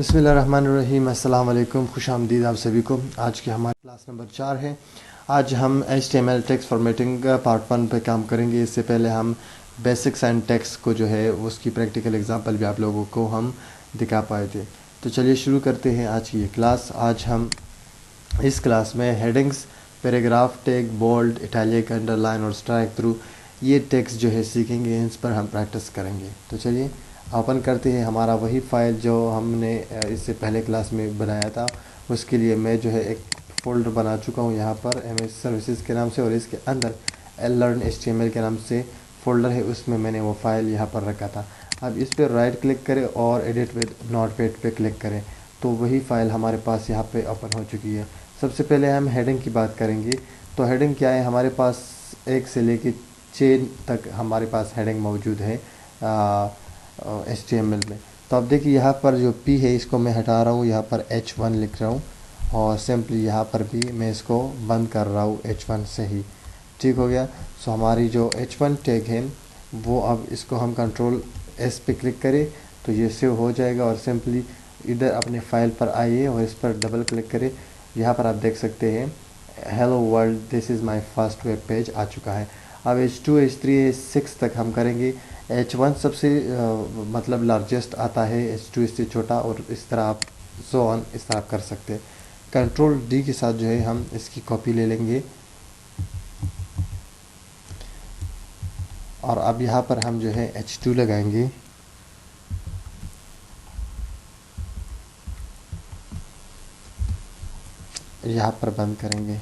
बिस्मिल्लाहिर्रहमानिर्रहीम। अस्सलाम वालेकुम, खुशामदीद आप सभी को। आज की हमारी क्लास नंबर 4 है। आज हम HTML टेक्स्ट फॉर्मेटिंग पार्ट 1 पे काम करेंगे। इससे पहले हम बेसिक्स एंड टेक्स्ट को जो है उसकी प्रैक्टिकल एग्जांपल भी आप लोगों को हम दिखा पाए थे। तो चलिए शुरू करते हैं आज की ये क्लास। आज हम इस क्लास में headings, paragraph tag, bold, italic, underline और स्ट्राइक थ्रू ये टेक्स्ट जो है सीखेंगे। इस पर हम प्रैक्टिस करेंगे। तो चलिए ओपन करते हैं हमारा वही फाइल जो हमने इससे पहले क्लास में बनाया था। उसके लिए मैं जो है एक फ़ोल्डर बना चुका हूँ यहाँ पर MS सर्विसेज के नाम से, और इसके अंदर Learn HTML के नाम से फ़ोल्डर है, उसमें मैंने वो फाइल यहाँ पर रखा था। अब इस पर राइट क्लिक करें और एडिट विद नोटपैड पे क्लिक करें तो वही फ़ाइल हमारे पास यहाँ पे ओपन हो चुकी है। सबसे पहले हम हेडिंग की बात करेंगे। तो हेडिंग क्या है, हमारे पास 1 से लेके 6 तक हमारे पास हेडिंग मौजूद है HTML में। तो अब देखिए यहाँ पर जो P है इसको मैं हटा रहा हूँ, यहाँ पर H1 लिख रहा हूँ और सिंपली यहाँ पर भी मैं इसको बंद कर रहा हूँ H1 से ही। ठीक हो गया। सो हमारी जो H1 टैग है वो, अब इसको हम कंट्रोल S पे क्लिक करें तो ये सेव हो जाएगा। और सिंपली इधर अपने फाइल पर आइए और इस पर डबल क्लिक करें। यहाँ पर आप देख सकते हैं hello world, this is my first web page आ चुका है। अब H2, H3, H6 तक हम करेंगे। H1 सबसे मतलब लार्जेस्ट आता है, H2 इससे छोटा, और इस तरह आप सो ऑन इस तरह आप कर सकते हैं। कंट्रोल D के साथ जो है हम इसकी कॉपी ले लेंगे और अब यहाँ पर हम जो है H2 लगाएंगे। यहाँ पर बंद करेंगे।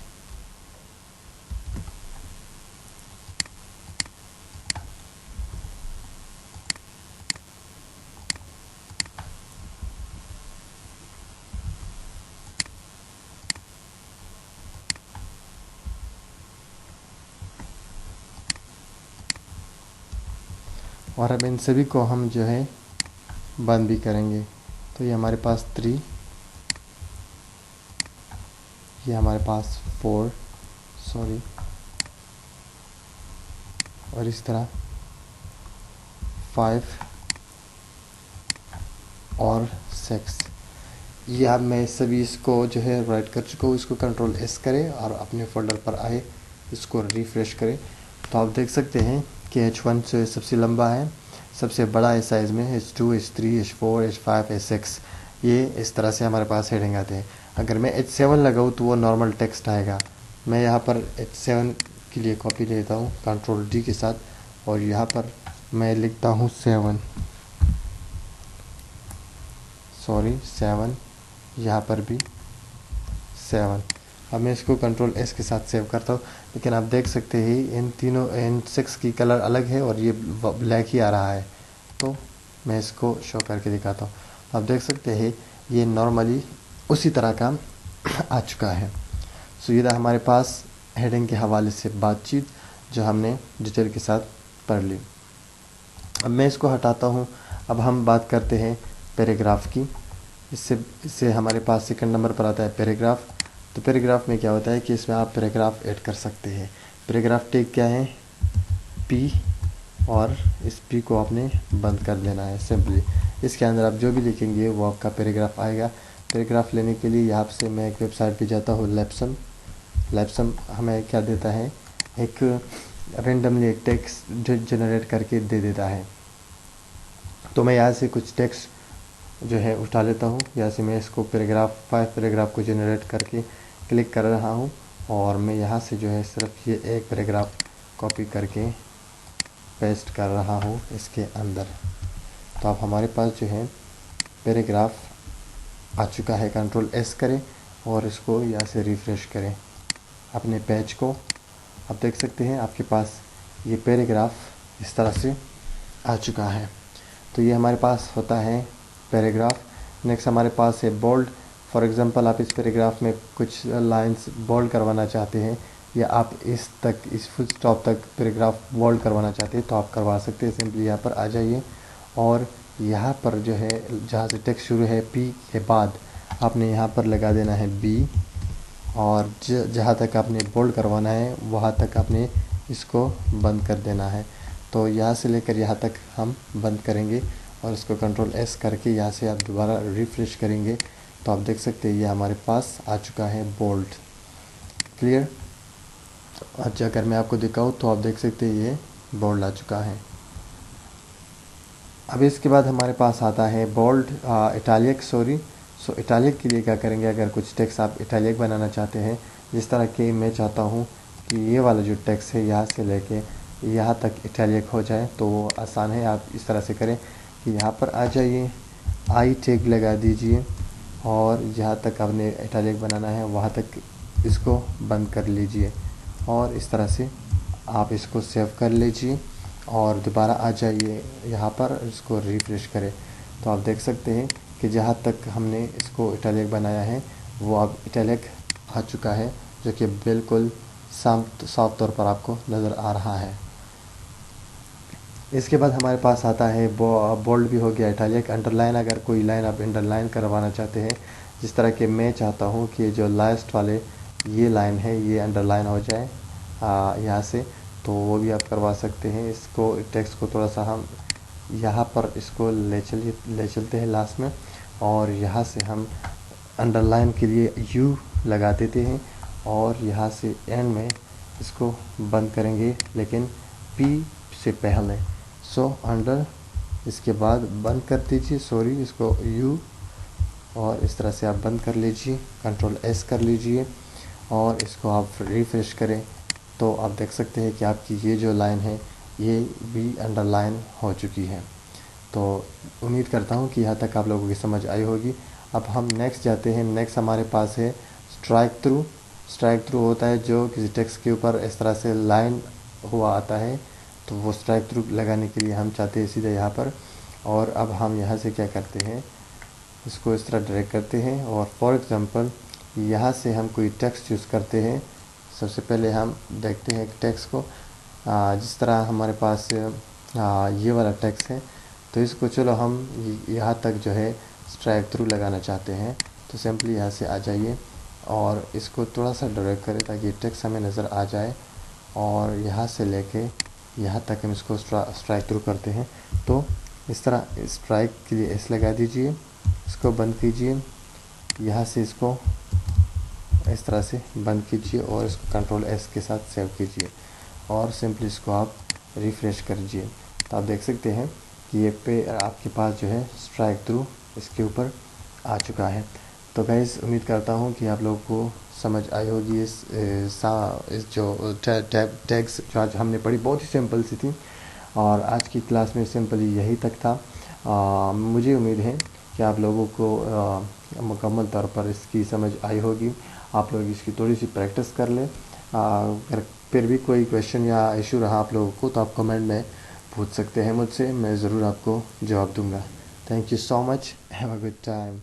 और अब इन सभी को हम जो है बंद भी करेंगे। तो ये हमारे पास 3, ये हमारे पास 4, सॉरी, और इस तरह 5 और 6। ये अब मैं सभी इसको जो है राइट कर चुका हूँ। इसको कंट्रोल S करें और अपने फोल्डर पर आए, इसको रिफ़्रेश करें तो आप देख सकते हैं कि H1 से सबसे लंबा है, सबसे बड़ा है साइज़ में। H2, H3, H4, H5, H6 ये इस तरह से हमारे पास हेडिंग आते हैं। अगर मैं H7 लगाऊँ तो वो नॉर्मल टेक्स्ट आएगा। मैं यहाँ पर H7 के लिए कॉपी लेता हूँ कंट्रोल D के साथ, और यहाँ पर मैं लिखता हूँ 7, सॉरी 7, यहाँ पर भी 7। अब मैं इसको कंट्रोल S के साथ सेव करता हूँ। लेकिन आप देख सकते हैं इन तीनों, इन 6 की कलर अलग है और ये ब्लैक ही आ रहा है। तो मैं इसको शो करके दिखाता हूँ। आप देख सकते हैं ये नॉर्मली उसी तरह का आ चुका है। सो ये हमारे पास हेडिंग के हवाले से बातचीत जो हमने डिटेल के साथ पढ़ ली। अब मैं इसको हटाता हूँ। अब हम बात करते हैं पैराग्राफ की। इससे हमारे पास सेकंड नंबर पर आता है पैराग्राफ। तो पैराग्राफ में क्या होता है कि इसमें आप पैराग्राफ ऐड कर सकते हैं। पैराग्राफ टैग क्या है, P, और इस P को आपने बंद कर देना है सिंपली। इसके अंदर आप जो भी लिखेंगे वो आपका पैराग्राफ आएगा। पैराग्राफ लेने के लिए यहाँ से मैं एक वेबसाइट पे जाता हूँ, लैप्सम हमें क्या देता है, एक रेंडमली एक टेक्स्ट जनरेट करके दे देता है। तो मैं यहाँ से कुछ टेक्स्ट जो है उठा लेता हूँ। यहाँ से मैं इसको पैराग्राफ को जनरेट करके क्लिक कर रहा हूँ, और मैं यहाँ से जो है सिर्फ ये एक पैराग्राफ कॉपी करके पेस्ट कर रहा हूँ इसके अंदर। तो अब हमारे पास जो है पैराग्राफ आ चुका है। कंट्रोल S करें और इसको यहाँ से रिफ़्रेश करें अपने पेज को। आप देख सकते हैं आपके पास ये पैराग्राफ इस तरह से आ चुका है। तो ये हमारे पास होता है पैराग्राफ। नेक्स्ट हमारे पास है बोल्ड। फॉर एग्जांपल आप इस पैराग्राफ में कुछ लाइंस बोल्ड करवाना चाहते हैं, या आप इस फुल स्टॉप तक पैराग्राफ बोल्ड करवाना चाहते हैं तो आप करवा सकते हैं। सिंपली यहाँ पर आ जाइए और यहाँ पर जो है जहाँ से टेक्स्ट शुरू है P के बाद आपने यहाँ पर लगा देना है B, और जहाँ तक आपने बोल्ड करवाना है वहाँ तक आपने इसको बंद कर देना है। तो यहाँ से लेकर यहाँ तक हम बंद करेंगे और इसको कंट्रोल एस करके यहाँ से आप दोबारा रिफ्रेश करेंगे तो आप देख सकते हैं ये हमारे पास आ चुका है बोल्ड। क्लियर। अच्छा, अगर मैं आपको दिखाऊँ तो आप देख सकते हैं ये बोल्ड आ चुका है। अब इसके बाद हमारे पास आता है बोल्ड इटालिक। सो इटालिक के लिए क्या करेंगे, अगर कुछ टेक्स्ट आप इटालिक बनाना चाहते हैं, जिस तरह के मैं चाहता हूँ कि ये वाला जो टेक्स्ट है यहाँ से लेके यहाँ तक इटालिक हो जाए, तो वो आसान है। आप इस तरह से करें कि यहाँ पर आ जाइए, आई टैग लगा दीजिए और जहाँ तक आपने इटालिक बनाना है वहाँ तक इसको बंद कर लीजिए और इस तरह से आप इसको सेव कर लीजिए और दोबारा आ जाइए यहाँ पर, इसको रिफ्रेश करें तो आप देख सकते हैं कि जहाँ तक हमने इसको इटालिक बनाया है वो अब इटालिक आ चुका है, जो कि बिल्कुल साफ तौर पर आपको नज़र आ रहा है। इसके बाद हमारे पास आता है बोल्ड भी हो गया, इटालिक। अंडरलाइन, अगर कोई लाइन आप अंडरलाइन करवाना चाहते हैं, जिस तरह के मैं चाहता हूँ कि जो लास्ट वाले ये लाइन है ये अंडरलाइन हो जाए यहाँ से, तो वो भी आप करवा सकते हैं। इसको टेक्स्ट को थोड़ा सा हम यहाँ पर इसको ले चलते हैं लास्ट में, और यहाँ से हम अंडरलाइन के लिए यू लगा देते हैं और यहाँ से एंड में इसको बंद करेंगे, लेकिन पी से पहले। सो अंडर, इसके बाद बंद कर दीजिए, इसको यू, और इस तरह से आप बंद कर लीजिए, कंट्रोल एस कर लीजिए और इसको आप रिफ्रेश करें तो आप देख सकते हैं कि आपकी ये जो लाइन है ये भी अंडरलाइन हो चुकी है। तो उम्मीद करता हूँ कि यहाँ तक आप लोगों की समझ आई होगी। अब हम नेक्स्ट जाते हैं। नेक्स्ट हमारे पास है स्ट्राइक थ्रू। स्ट्राइक थ्रू होता है जो किसी टेक्स्ट के ऊपर इस तरह से लाइन हुआ आता है, तो वो स्ट्राइक थ्रू लगाने के लिए हम चाहते हैं सीधे यहाँ पर। और अब हम यहाँ से क्या करते हैं, इसको इस तरह ड्रैग करते हैं और फॉर एग्ज़ाम्पल यहाँ से हम कोई टेक्स्ट यूज़ करते हैं। सबसे पहले हम देखते हैं टेक्स्ट को, जिस तरह हमारे पास ये वाला टेक्स्ट है, तो इसको चलो हम यहाँ तक जो है स्ट्राइक थ्रू लगाना चाहते हैं, तो सिंपली यहाँ से आ जाइए और इसको थोड़ा सा ड्रैग करें ताकि टेक्स्ट हमें नज़र आ जाए, और यहाँ से लेके यहाँ तक हम इसको स्ट्राइक थ्रू करते हैं। तो इस तरह स्ट्राइक के लिए एस लगा दीजिए, इसको बंद कीजिए, यहाँ से इसको इस तरह से बंद कीजिए और इसको कंट्रोल एस के साथ सेव कीजिए और सिंपली इसको आप रिफ़्रेश करिए। तो आप देख सकते हैं कि ये पे आपके पास जो है स्ट्राइक थ्रू इसके ऊपर आ चुका है। तो गाइस, उम्मीद करता हूँ कि आप लोगों को समझ आई होगी इस जो टैग्स जो आज हमने पढ़ी, बहुत ही सिंपल सी थी और आज की क्लास में सिंपली यही तक था। मुझे उम्मीद है कि आप लोगों को मुकम्मल तौर पर इसकी समझ आई होगी। आप लोग इसकी थोड़ी सी प्रैक्टिस कर लें। अगर फिर भी कोई क्वेश्चन या इशू रहा आप लोगों को तो आप कमेंट में पूछ सकते हैं मुझसे, मैं ज़रूर आपको जवाब दूंगा। Thank you so much, have a good time.